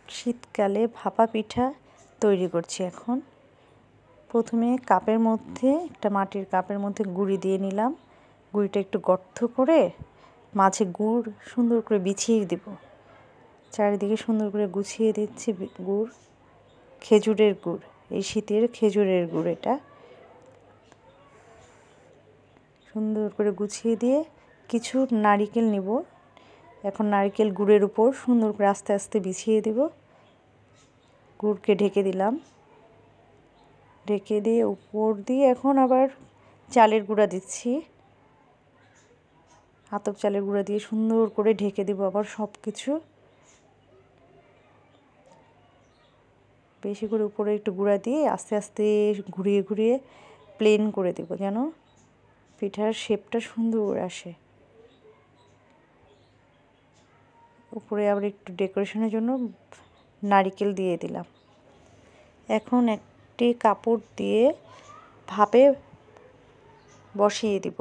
শীতকালে ভাপা পিঠা তৈরি করছি এখন। প্রথমে কাপের মধ্যে একটা মাটির কাপের মধ্যে গুঁড়ি দিয়ে নিলাম। গুঁড়িটা একটু গর্ত করে মাঝে গুড় সুন্দর করে বিছিয়ে দেব। চারিদিকে সুন্দর করে গুছিয়ে দিচ্ছি গুড়, খেজুরের গুড়, এই শীতের খেজুরের গুড়। এটা সুন্দর করে গুছিয়ে দিয়ে কিছু নারিকেল নিব। এখন নারিকেল গুড়ের উপর সুন্দর করে আস্তে আস্তে বিছিয়ে দেব। গুড়কে ঢেকে দিলাম। ঢেকে দিয়ে উপর দিয়ে এখন আবার চালের গুঁড়া দিচ্ছি। আতপ চালের গুঁড়া দিয়ে সুন্দর করে ঢেকে দেব আবার সব কিছু। বেশি করে উপরে একটু গুঁড়া দিয়ে আস্তে আস্তে ঘুরিয়ে ঘুরিয়ে প্লেন করে দেব যেন পিঠার শেপটা সুন্দর আসে। উপরে আবার একটু ডেকোরেশনের জন্য নারিকেল দিয়ে দিলাম। এখন একটি কাপড় দিয়ে ভাপে বসিয়ে দিব।